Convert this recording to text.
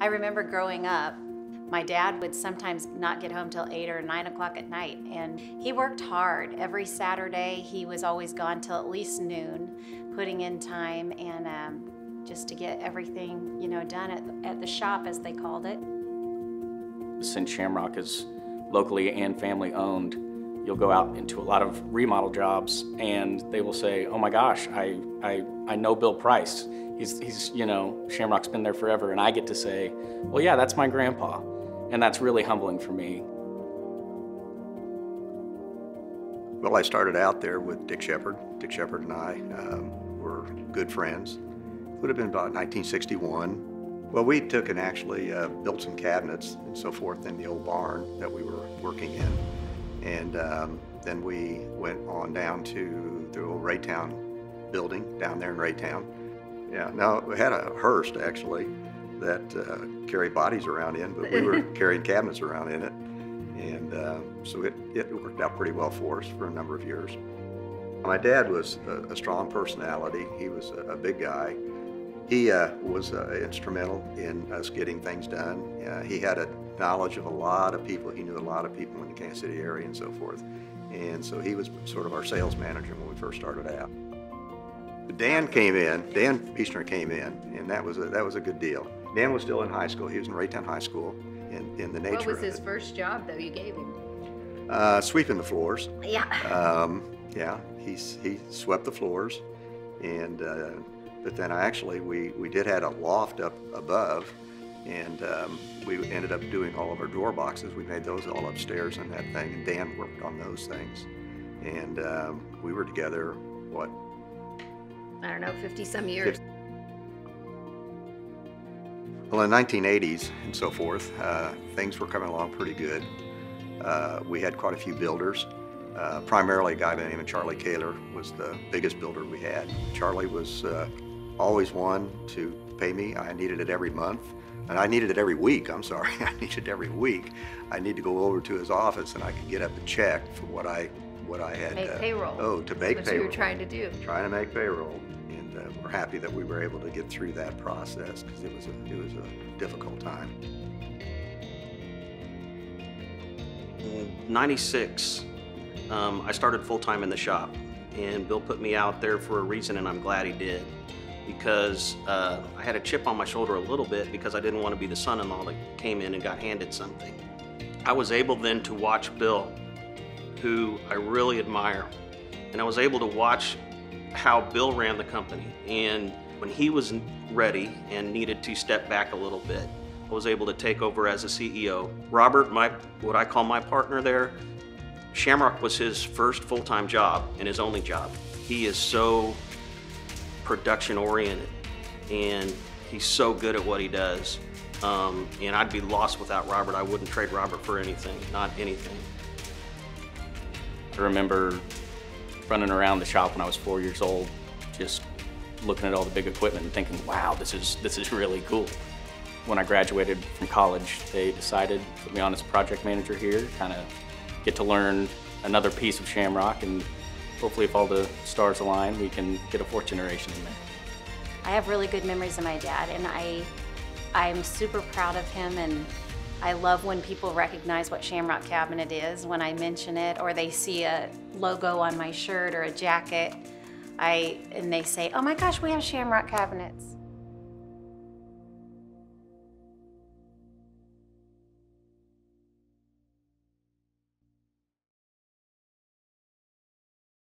I remember growing up, my dad would sometimes not get home till 8 or 9 o'clock at night, and he worked hard. Every Saturday, he was always gone till at least noon, putting in time and just to get everything, done at the shop, as they called it. Since Shamrock is locally and family owned, you'll go out into a lot of remodel jobs and they will say, "Oh my gosh, I know Bill Price. He's Shamrock's been there forever," and I get to say, "Well, yeah, that's my grandpa," and that's really humbling for me. Well, I started out there with Dick Shepard. Dick Shepard and I were good friends. It would have been about 1961. Well, we took and actually built some cabinets and so forth in the old barn that we were working in. And then we went on down to the old Raytown building down there in Raytown. Yeah, now we had a hearse actually that carried bodies around in, but we were carrying cabinets around in it. And so it worked out pretty well for us for a number of years. My dad was a strong personality. He was a big guy. He was instrumental in us getting things done. He had a knowledge of a lot of people. He knew a lot of people in the Kansas City area and so forth. And so he was sort of our sales manager when we first started out. Dan Peacener came in, and that was a good deal. Dan was still in high school. He was in Raytown High School in the nature of it. What was his first job, though, you gave him? Sweeping the floors. Yeah. Yeah, he swept the floors. And but then we did have a loft up above, and we ended up doing all of our drawer boxes. We made those all upstairs in that thing, and Dan worked on those things. And we were together, what? I don't know, 50-some years. Well, in the 1980s and so forth, things were coming along pretty good. We had quite a few builders. Primarily a guy by the name of Charlie Kaler was the biggest builder we had. Charlie was always one to pay me. I needed it every month. And I needed it every week, I'm sorry. I needed it every week. I need to go over to his office and I could get up a check for what I had. Make payroll. Oh, to make That's payroll. what you were trying to do. Trying to make payroll. And we're happy that we were able to get through that process because it was a difficult time. In '96, I started full-time in the shop, and Bill put me out there for a reason, and I'm glad he did, because I had a chip on my shoulder a little bit because I didn't want to be the son-in-law that came in and got handed something. I was able then to watch Bill, who I really admire, and I was able to watch how Bill ran the company, and when he was ready and needed to step back a little bit, I was able to take over as a CEO. Robert, what I call my partner there, Shamrock was his first full-time job and his only job. He is so production-oriented, and he's so good at what he does. And I'd be lost without Robert. I wouldn't trade Robert for anything, not anything. I remember running around the shop when I was 4 years old, just looking at all the big equipment and thinking, wow, this is really cool. When I graduated from college, they decided to put me on as a project manager here, kind of get to learn another piece of Shamrock, and hopefully if all the stars align, we can get a fourth generation in there. I have really good memories of my dad, and I'm super proud of him, and I love when people recognize what Shamrock Cabinet is when I mention it, or they see a logo on my shirt or a jacket, and they say, "Oh my gosh, we have Shamrock Cabinets."